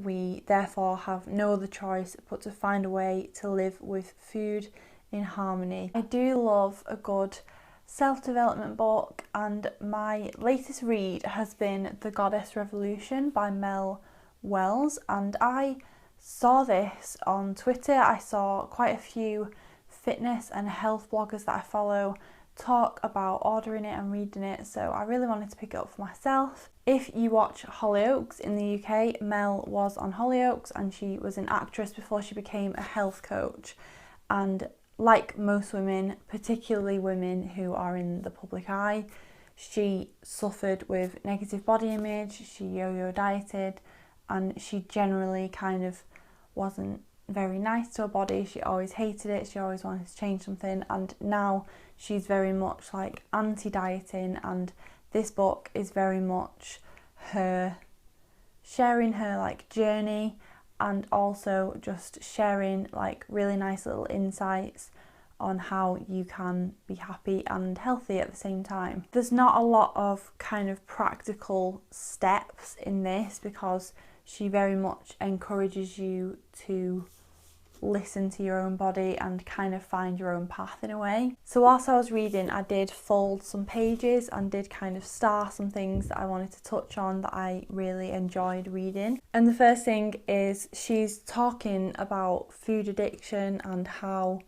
we therefore have no other choice but to find a way to live with food in harmony. I do love a good self-development book, and my latest read has been The Goddess Revolution by Mel Wells, and I saw this on Twitter. I saw quite a few fitness and health bloggers that I follow talk about ordering it and reading it, so I really wanted to pick it up for myself. If you watch Hollyoaks in the UK, Mel was on Hollyoaks and she was an actress before she became a health coach, and like most women, particularly women who are in the public eye, she suffered with negative body image, she yo-yo dieted, and she generally kind of wasn't very nice to her body. She always hated it, she always wanted to change something, and now she's very much like anti-dieting, and this book is very much her sharing her like journey, and also just sharing like really nice little insights on how you can be happy and healthy at the same time. There's not a lot of kind of practical steps in this because she very much encourages you to listen to your own body and kind of find your own path in a way. So whilst I was reading, I did fold some pages and did kind of star some things that I wanted to touch on that I really enjoyed reading. And the first thing is she's talking about food addiction and how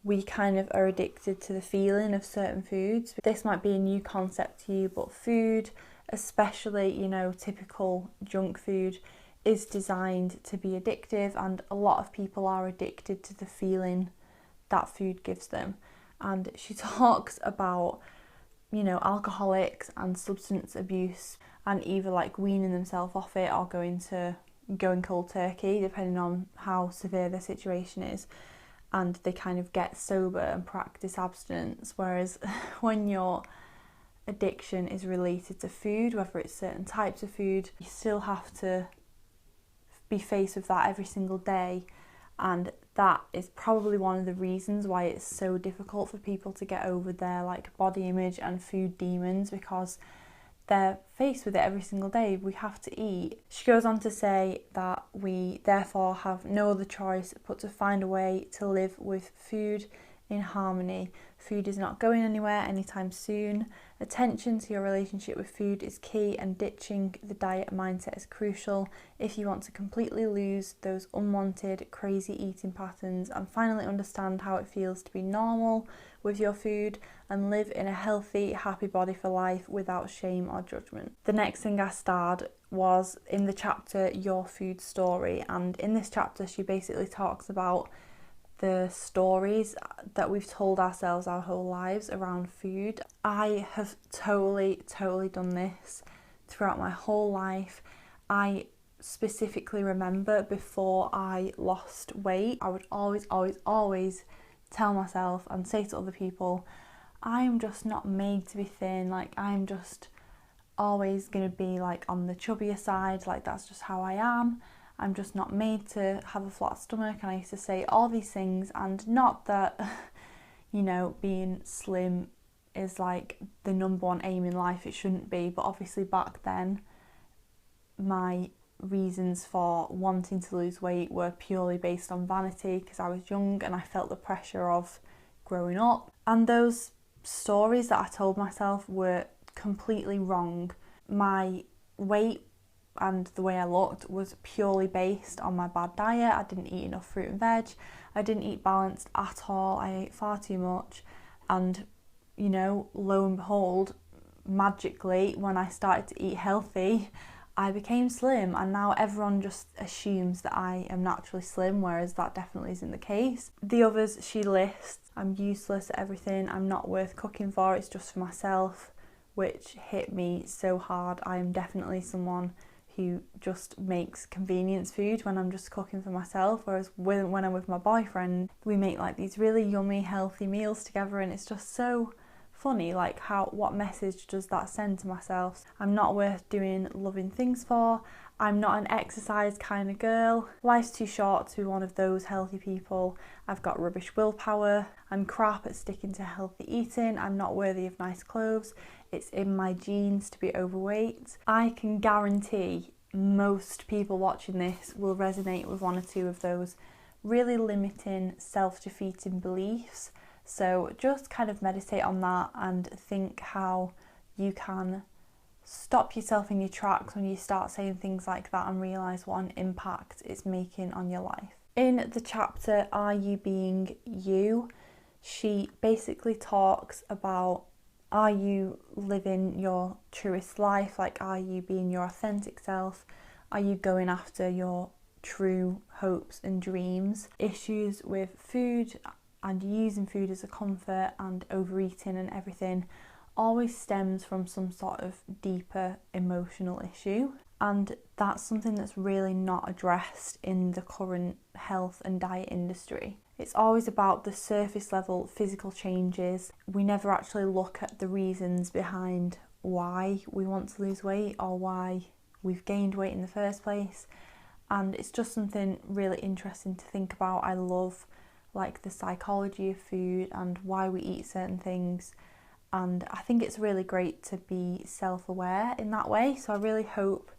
we kind of are addicted to the feeling of certain foods. This might be a new concept to you, but food, especially, you know, typical junk food, is designed to be addictive, and a lot of people are addicted to the feeling that food gives them. And she talks about, you know, alcoholics and substance abuse and either like weaning themselves off it or going cold turkey depending on how severe their situation is, and they kind of get sober and practice abstinence. Whereas when your addiction is related to food, whether it's certain types of food, you still have to be faced with that every single day, and that is probably one of the reasons why it's so difficult for people to get over their like body image and food demons, because they're faced with it every single day. We have to eat. She goes on to say that we therefore have no other choice but to find a way to live with food in harmony. Food is not going anywhere anytime soon. Attention to your relationship with food is key, and ditching the diet mindset is crucial if you want to completely lose those unwanted, crazy eating patterns and finally understand how it feels to be normal with your food and live in a healthy, happy body for life without shame or judgment. The next thing I starred was in the chapter Your Food Story, and in this chapter she basically talks about the stories that we've told ourselves our whole lives around food. I have totally done this throughout my whole life. I specifically remember before I lost weight, I would always tell myself and say to other people, I'm just not made to be thin, like I'm just always going to be like on the chubbier side, like that's just how I am. I'm just not made to have a flat stomach. And I used to say all these things, and not that, you know, being slim is like the number one aim in life, it shouldn't be, but obviously back then my reasons for wanting to lose weight were purely based on vanity because I was young and I felt the pressure of growing up. And those stories that I told myself were completely wrong. My weight and the way I looked was purely based on my bad diet. I didn't eat enough fruit and veg. I didn't eat balanced at all. I ate far too much. And, you know, lo and behold, magically, when I started to eat healthy, I became slim, and now everyone just assumes that I am naturally slim, whereas that definitely isn't the case. The others she lists, I'm useless at everything, I'm not worth cooking for, it's just for myself, which hit me so hard. I am definitely someone who just makes convenience food when I'm just cooking for myself, whereas when I'm with my boyfriend, we make like these really yummy, healthy meals together, and it's just so funny, like what message does that send to myself? I'm not worth doing loving things for. I'm not an exercise kind of girl. Life's too short to be one of those healthy people. I've got rubbish willpower. I'm crap at sticking to healthy eating. I'm not worthy of nice clothes. It's in my genes to be overweight. I can guarantee most people watching this will resonate with one or two of those really limiting, self-defeating beliefs. So just kind of meditate on that and think how you can stop yourself in your tracks when you start saying things like that and realise what an impact it's making on your life. In the chapter, Are You Being You? She basically talks about, are you living your truest life? Like, are you being your authentic self? Are you going after your true hopes and dreams? Issues with food and using food as a comfort and overeating and everything always stems from some sort of deeper emotional issue. And that's something that's really not addressed in the current health and diet industry. It's always about the surface level physical changes. We never actually look at the reasons behind why we want to lose weight or why we've gained weight in the first place. And it's just something really interesting to think about. I love like the psychology of food and why we eat certain things. And I think it's really great to be self-aware in that way. So I really hope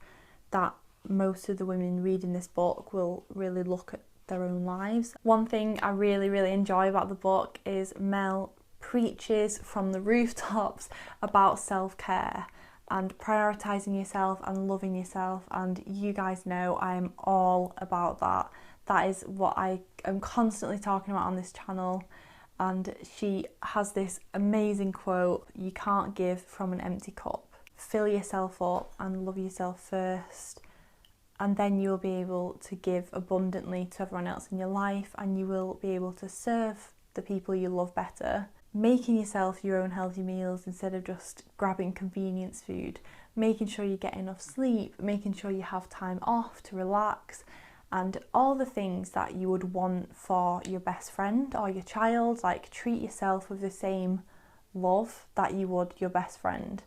that most of the women reading this book will really look at their own lives. One thing I really enjoy about the book is Mel preaches from the rooftops about self-care and prioritising yourself and loving yourself, and you guys know I am all about that. That is what I am constantly talking about on this channel. And she has this amazing quote, you can't give from an empty cup. Fill yourself up and love yourself first, and then you'll be able to give abundantly to everyone else in your life, and you will be able to serve the people you love better. Making yourself your own healthy meals instead of just grabbing convenience food, making sure you get enough sleep, making sure you have time off to relax, and all the things that you would want for your best friend or your child. Like, treat yourself with the same love that you would your best friend,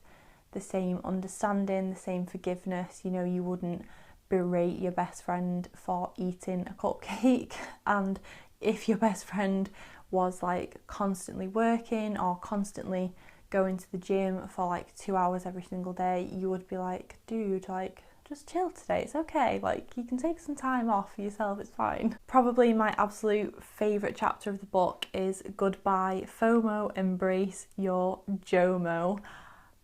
the same understanding, the same forgiveness. You know, you wouldn't berate your best friend for eating a cupcake, and if your best friend was like constantly working or constantly going to the gym for like 2 hours every single day, you would be like, dude, like, just chill today, it's okay, like, you can take some time off for yourself, it's fine. Probably my absolute favourite chapter of the book is Goodbye FOMO, Embrace Your Jomo.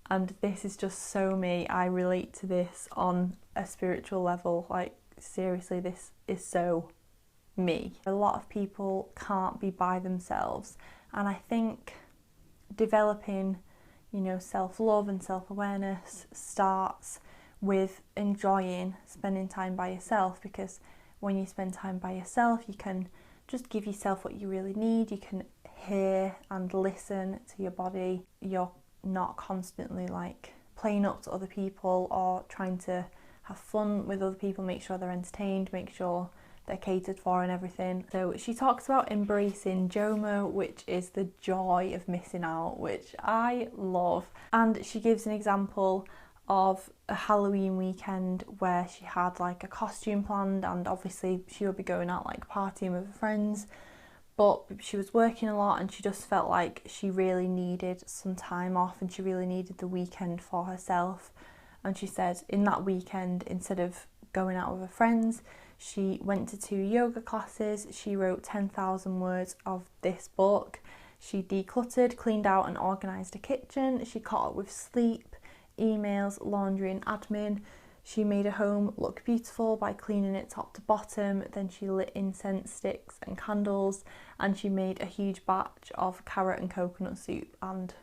And this is just so me. I relate to this on a spiritual level. Like, seriously, this is so me. A lot of people can't be by themselves, and I think developing, you know, self-love and self-awareness starts with enjoying spending time by yourself, because when you spend time by yourself, you can just give yourself what you really need. You can hear and listen to your body. You're not constantly like playing up to other people or trying to have fun with other people, make sure they're entertained, make sure they're catered for and everything. So she talks about embracing Jomo, which is the joy of missing out, which I love. And she gives an example of a Halloween weekend where she had like a costume planned, and obviously she would be going out like partying with her friends, but she was working a lot and she just felt like she really needed some time off and she really needed the weekend for herself. And she said in that weekend, instead of going out with her friends, she went to 2 yoga classes, she wrote 10,000 words of this book, she decluttered, cleaned out and organised a kitchen, she caught up with sleep, emails, laundry and admin. She made her home look beautiful by cleaning it top to bottom, then she lit incense sticks and candles, and she made a huge batch of carrot and coconut soup. And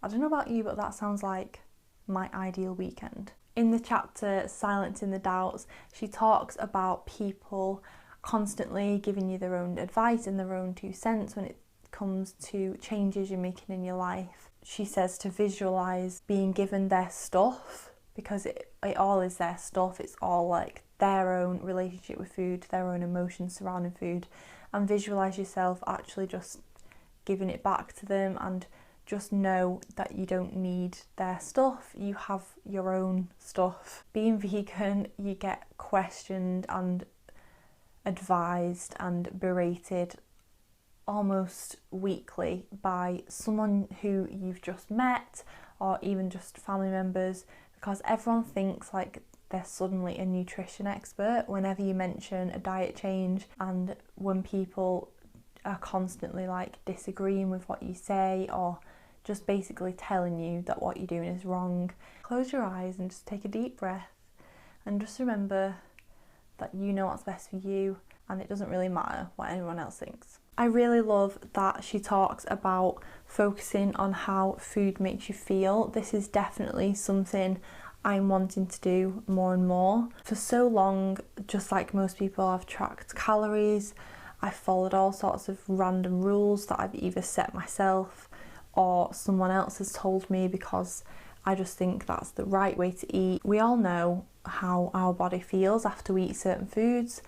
I don't know about you, but that sounds like my ideal weekend. In the chapter Silencing the Doubts, she talks about people constantly giving you their own advice and their own 2 cents when it comes to changes you're making in your life. She says to visualise being given their stuff, because it all is their stuff. It's all like their own relationship with food, their own emotions surrounding food, and visualise yourself actually just giving it back to them, and just know that you don't need their stuff, you have your own stuff. Being vegan, you get questioned and advised and berated almost weekly by someone who you've just met or even just family members, because everyone thinks like they're suddenly a nutrition expert whenever you mention a diet change, and when people are constantly like disagreeing with what you say or just basically telling you that what you're doing is wrong. Close your eyes and just take a deep breath and just remember that you know what's best for you, and it doesn't really matter what anyone else thinks. I really love that she talks about focusing on how food makes you feel. This is definitely something I'm wanting to do more and more. For so long, just like most people, I've tracked calories. I've followed all sorts of random rules that I've either set myself or someone else has told me because I just think that's the right way to eat. We all know how our body feels after we eat certain foods.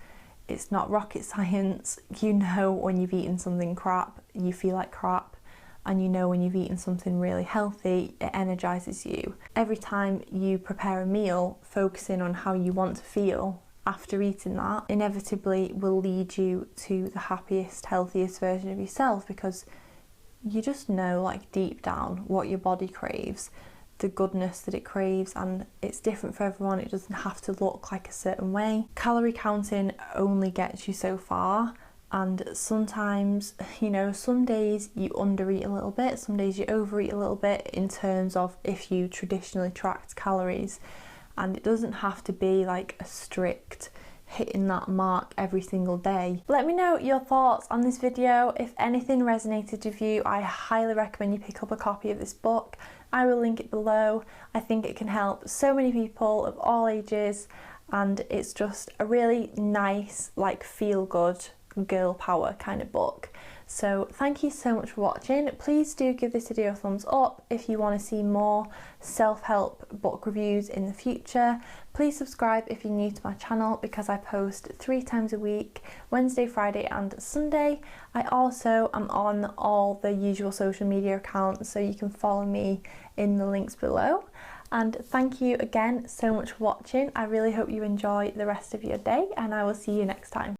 It's not rocket science. You know when you've eaten something crap, you feel like crap, and you know when you've eaten something really healthy, it energizes you. Every time you prepare a meal, focusing on how you want to feel after eating that inevitably will lead you to the happiest, healthiest version of yourself, because you just know, like, deep down what your body craves, the goodness that it craves, and it's different for everyone. It doesn't have to look like a certain way. Calorie counting only gets you so far, and sometimes, you know, some days you undereat a little bit, some days you overeat a little bit in terms of if you traditionally tracked calories, and it doesn't have to be like a strict hitting that mark every single day. Let me know your thoughts on this video. If anything resonated with you, I highly recommend you pick up a copy of this book. I will link it below. I think it can help so many people of all ages, and it's just a really nice, like, feel good girl power kind of book. So thank you so much for watching. Please do give this video a thumbs up if you want to see more self-help book reviews in the future. Please subscribe if you're new to my channel, because I post 3 times a week, Wednesday, Friday and Sunday. I also am on all the usual social media accounts, so you can follow me in the links below. And thank you again so much for watching. I really hope you enjoy the rest of your day, and I will see you next time.